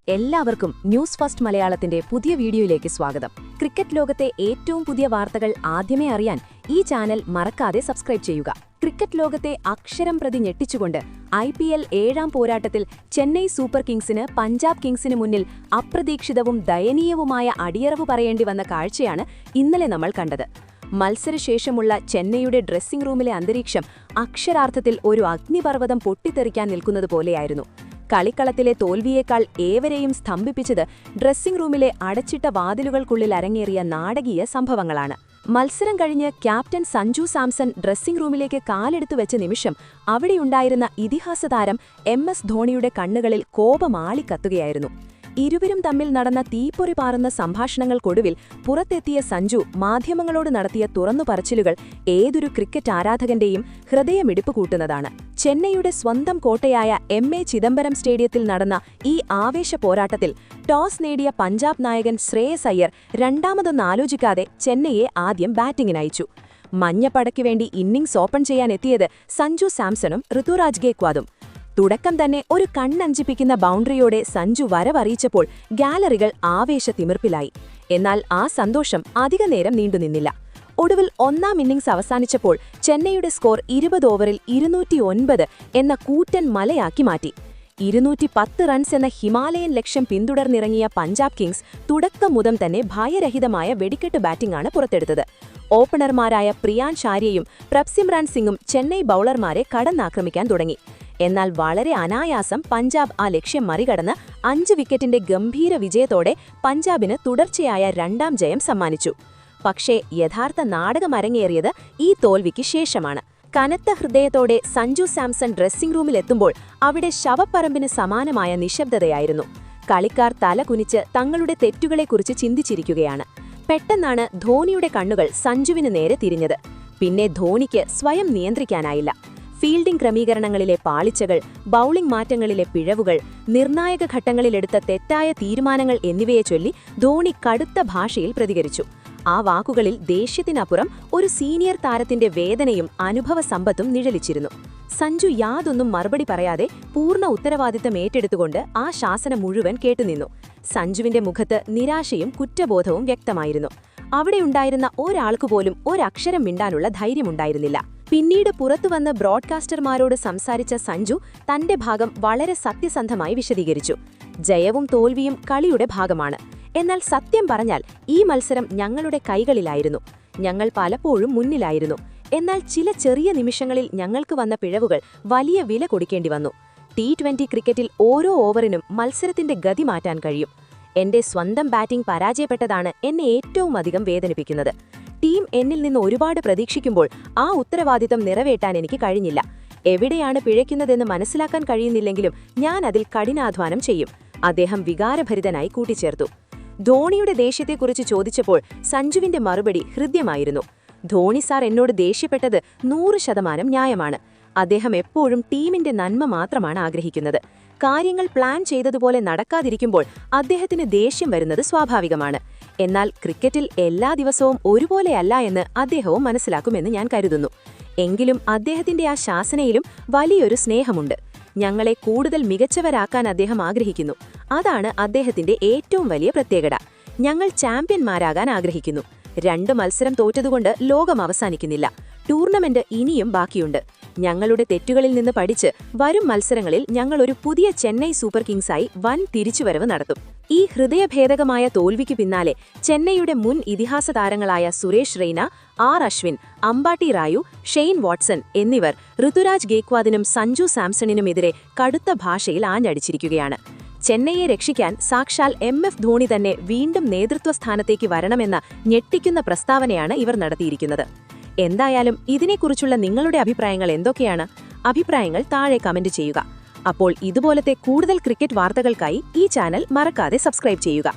എല്ലാവർക്കും news first മലയാളത്തിന്റെ പുതിയ വീഡിയോയിലേക്ക് സ്വാഗതം. ക്രിക്കറ്റ് ലോകത്തെ ഏറ്റവും പുതിയ വാർത്തകൾ ആദ്യമേ അറിയാൻ ഈ ചാനൽ മറക്കാതെ സബ്സ്ക്രൈബ് ചെയ്യുക. ക്രിക്കറ്റ് ലോകത്തെ അക്ഷരം പ്രതി ഞെട്ടിച്ചുകൊണ്ട് IPL 7ാം പോരാട്ടത്തിൽ ചെന്നൈ സൂപ്പർ കിങ്സിന് പഞ്ചാബ് കിങ്സിന് മുന്നിൽ അപ്രതീക്ഷിതവും ദയനീയവുമായ അടിയറവ് പറയേണ്ടി വന്ന കാഴ്ചയാണ് ഇന്നലെ നമ്മൾ കണ്ടത്. മത്സരശേഷമുള്ള ചെന്നൈയുടെ ഡ്രസ്സിംഗ് റൂമിലെ അന്തരീക്ഷം അക്ഷരാർത്ഥത്തിൽ ഒരു അഗ്നിപർവ്വതം പൊട്ടിത്തെറിക്കാൻ നിൽക്കുന്നതുപോലെയായിരുന്നു. കളിക്കളത്തിലെ തോൽവിയേക്കാൾ ഏവരെയും സ്തംഭിപ്പിച്ചത് ഡ്രസ്സിംഗ് റൂമിലെ അടച്ചിട്ട വാതിലുകൾക്കുള്ളിൽ അരങ്ങേറിയ നാടകീയ സംഭവങ്ങളാണ്. മത്സരം കഴിഞ്ഞ് ക്യാപ്റ്റൻ സഞ്ജു സാംസൺ ഡ്രസ്സിംഗ് റൂമിലേക്ക് കാലെടുത്തു വെച്ച നിമിഷം അവിടെയുണ്ടായിരുന്ന ഇതിഹാസ താരം MS ധോണിയുടെ കണ്ണുകളിൽ കോപമാളിക്കത്തുകയായിരുന്നു. ഇരുവരും തമ്മിൽ നടന്ന തീപ്പൊറി പാറുന്ന സംഭാഷണങ്ങൾക്കൊടുവിൽ പുറത്തെത്തിയ സഞ്ജു മാധ്യമങ്ങളോട് നടത്തിയ തുറന്നുപറച്ചിലുകൾ ഏതൊരു ക്രിക്കറ്റ് ആരാധകന്റെയും ഹൃദയമിടിപ്പ് കൂട്ടുന്നതാണ്. ചെന്നൈയുടെ സ്വന്തം കോട്ടയായ MA ചിദംബരം സ്റ്റേഡിയത്തിൽ നടന്ന ഈ ആവേശ പോരാട്ടത്തിൽ ടോസ് നേടിയ പഞ്ചാബ് നായകൻ ശ്രേയസ് അയ്യർ രണ്ടാമതൊന്നും ആലോചിക്കാതെ ചെന്നൈയെ ആദ്യം ബാറ്റിംഗിനയച്ചു. മഞ്ഞപ്പടയ്ക്കു വേണ്ടി ഇന്നിംഗ്സ് ഓപ്പൺ ചെയ്യാനെത്തിയത് സഞ്ജു സാംസണും ഋതുരാജ് ഗേക്വാദും. തുടക്കം തന്നെ ഒരു കണ്ണഞ്ചിപ്പിക്കുന്ന ബൗണ്ടറിയോടെ സഞ്ജു വരവറിയിച്ചപ്പോൾ ഗാലറികൾ ആവേശത്തിമിർപ്പിലായി. എന്നാൽ ആ സന്തോഷം അധികനേരം നീണ്ടുനിന്നില്ല. ഒടുവിൽ ഒന്നാം ഇന്നിംഗ്സ് അവസാനിച്ചപ്പോൾ ചെന്നൈയുടെ സ്കോർ 20 ഓവറിൽ 209 എന്ന കൂറ്റൻ മലയാക്കി മാറ്റി. 210 റൺസ് എന്ന ഹിമാലയൻ ലക്ഷ്യം പിന്തുടർന്നിറങ്ങിയ പഞ്ചാബ് കിങ്സ് തുടക്കം മുതൽ തന്നെ ഭയരഹിതമായ വെടിക്കെട്ട് ബാറ്റിംഗാണ് പുറത്തെടുത്തത്. ഓപ്പണർമാരായ പ്രിയാൻ ഷാരിയയും പ്രഭ്സിമ്രാൻ സിംഗും ചെന്നൈ ബൌളർമാരെ കടന്നാക്രമിക്കാൻ തുടങ്ങി. എന്നാൽ വളരെ അനായാസം പഞ്ചാബ് ആ ലക്ഷ്യം മറികടന്ന് 5 വിക്കറ്റിന്റെ ഗംഭീര വിജയത്തോടെ പഞ്ചാബിന് തുടർച്ചയായ 2ാം ജയം സമ്മാനിച്ചു. പക്ഷേ യഥാർത്ഥ നാടകമരങ്ങേറിയത് ഈ തോൽവിക്ക് ശേഷമാണ്. കനത്ത ഹൃദയത്തോടെ സഞ്ജു സാംസൺ ഡ്രസ്സിംഗ് റൂമിലെത്തുമ്പോൾ അവിടെ ശവപ്പറമ്പിന് സമാനമായ നിശബ്ദതയായിരുന്നു. കളിക്കാർ തല കുനിച്ച് തങ്ങളുടെ തെറ്റുകളെക്കുറിച്ച് ചിന്തിച്ചിരിക്കുകയാണ്. പെട്ടെന്നാണ് ധോണിയുടെ കണ്ണുകൾ സഞ്ജുവിന് നേരെ തിരിഞ്ഞത്. പിന്നെ ധോണിക്ക് സ്വയം നിയന്ത്രിക്കാനായില്ല. ഫീൽഡിംഗ് ക്രമീകരണങ്ങളിലെ പാളിച്ചകൾ, ബൌളിംഗ് മാറ്റങ്ങളിലെ പിഴവുകൾ, നിർണായക ഘട്ടങ്ങളിലെടുത്ത തെറ്റായ തീരുമാനങ്ങൾ എന്നിവയെ ചൊല്ലി ധോണി കടുത്ത ഭാഷയിൽ പ്രതികരിച്ചു. ആ വാക്കുകളിൽ ദേഷ്യത്തിനപ്പുറം ഒരു സീനിയർ താരത്തിന്റെ വേദനയും അനുഭവ സമ്പത്തും നിഴലിച്ചിരുന്നു. സഞ്ജു യാതൊന്നും മറുപടി പറയാതെ പൂർണ്ണ ഉത്തരവാദിത്തം ഏറ്റെടുത്തുകൊണ്ട് ആ ശാസനം മുഴുവൻ കേട്ടുനിന്നു. സഞ്ജുവിന്റെ മുഖത്ത് നിരാശയും കുറ്റബോധവും വ്യക്തമായിരുന്നു. അവിടെയുണ്ടായിരുന്ന ഒരാൾക്കുപോലും ഒരക്ഷരം മിണ്ടാനുള്ള ധൈര്യമുണ്ടായിരുന്നില്ല. പിന്നീട് പുറത്തുവന്ന് ബ്രോഡ്കാസ്റ്റർമാരോട് സംസാരിച്ച സഞ്ജു തന്റെ ഭാഗം വളരെ സത്യസന്ധമായി വിശദീകരിച്ചു. ജയവും തോൽവിയും കളിയുടെ ഭാഗമാണ്. എന്നാൽ സത്യം പറഞ്ഞാൽ ഈ മത്സരം ഞങ്ങളുടെ കൈകളിലായിരുന്നു. ഞങ്ങൾ പലപ്പോഴും മുന്നിലായിരുന്നു. എന്നാൽ ചില ചെറിയ നിമിഷങ്ങളിൽ ഞങ്ങൾക്ക് വന്ന പിഴവുകൾ വലിയ വില കൊടുക്കേണ്ടി വന്നു. T20 ക്രിക്കറ്റിൽ ഓരോ ഓവറിനും മത്സരത്തിന്റെ ഗതി മാറ്റാൻ കഴിയും. എന്റെ സ്വന്തം ബാറ്റിംഗ് പരാജയപ്പെട്ടതാണ് എന്നെ ഏറ്റവും അധികം വേദനിപ്പിക്കുന്നത്. ടീം എന്നിൽ നിന്ന് ഒരുപാട് പ്രതീക്ഷിക്കുമ്പോൾ ആ ഉത്തരവാദിത്തം നിറവേറ്റാൻ എനിക്ക് കഴിഞ്ഞില്ല. എവിടെയാണ് പിഴയ്ക്കുന്നതെന്ന് മനസ്സിലാക്കാൻ കഴിയുന്നില്ലെങ്കിലും ഞാൻ അതിൽ കഠിനാധ്വാനം ചെയ്യും, അദ്ദേഹം വികാരഭരിതനായി കൂട്ടിച്ചേർത്തു. ധോണിയുടെ ദേഷ്യത്തെക്കുറിച്ച് ചോദിച്ചപ്പോൾ സഞ്ജുവിന്റെ മറുപടി ഹൃദ്യമായിരുന്നു. ധോണി സാർ എന്നോട് ദേഷ്യപ്പെട്ടത് 100% ന്യായമാണ്. അദ്ദേഹം എപ്പോഴും ടീമിന്റെ നന്മ മാത്രമാണ് ആഗ്രഹിക്കുന്നത്. കാര്യങ്ങൾ പ്ലാൻ ചെയ്തതുപോലെ നടക്കാതിരിക്കുമ്പോൾ അദ്ദേഹത്തിന് ദേഷ്യം വരുന്നത് സ്വാഭാവികമാണ്. എന്നാൽ ക്രിക്കറ്റിൽ എല്ലാ ദിവസവും ഒരുപോലെയല്ല എന്ന് അദ്ദേഹവും മനസ്സിലാക്കുമെന്ന് ഞാൻ കരുതുന്നു. എങ്കിലും അദ്ദേഹത്തിന്റെ ആ ശാസനയിലും വലിയൊരു സ്നേഹമുണ്ട്. ഞങ്ങളെ കൂടുതൽ മികച്ചവരാക്കാൻ അദ്ദേഹം ആഗ്രഹിക്കുന്നു. അതാണ് അദ്ദേഹത്തിന്റെ ഏറ്റവും വലിയ പ്രത്യേകത. ഞങ്ങൾ ചാമ്പ്യന്മാരാകാൻ ആഗ്രഹിക്കുന്നു. 2 മത്സരം തോറ്റതുകൊണ്ട് ലോകം അവസാനിക്കുന്നില്ല. ടൂർണമെന്റ് ഇനിയും ബാക്കിയുണ്ട്. ഞങ്ങളുടെ തെറ്റുകളിൽ നിന്ന് പഠിച്ച് വരും മത്സരങ്ങളിൽ ഞങ്ങൾ ഒരു പുതിയ ചെന്നൈ സൂപ്പർ കിങ്സായി വൻ തിരിച്ചുവരവ് നടത്തും. ഈ ഹൃദയഭേദകമായ തോൽവിക്ക് പിന്നാലെ ചെന്നൈയുടെ മുൻ ഇതിഹാസ താരങ്ങളായ സുരേഷ് റെയ്ന, അശ്വിൻ, അമ്പാട്ടി റായു, ഷെയ്ൻ വാട്സൺ എന്നിവർ ഋതുരാജ് ഗേക്വാദിനും സഞ്ജു സാംസണിനുമെതിരെ കടുത്ത ഭാഷയിൽ ആഞ്ഞടിച്ചിരിക്കുകയാണ്. ചെന്നൈയെ രക്ഷിക്കാൻ സാക്ഷാൽ MF ധോണി തന്നെ വീണ്ടും നേതൃത്വസ്ഥാനത്തേക്ക് വരണമെന്ന ഞെട്ടിക്കുന്ന പ്രസ്താവനയാണ് ഇവർ നടത്തിയിരിക്കുന്നത്. എന്തായാലും ഇതിനെക്കുറിച്ചുള്ള നിങ്ങളുടെ അഭിപ്രായങ്ങൾ എന്തൊക്കെയാണ്? അഭിപ്രായങ്ങൾ താഴെ കമന്റ് ചെയ്യുക. അപ്പോൾ ഇതുപോലത്തെ കൂടുതൽ ക്രിക്കറ്റ് വാർത്തകൾക്കായി ഈ ചാനൽ മറക്കാതെ സബ്സ്ക്രൈബ് ചെയ്യുക.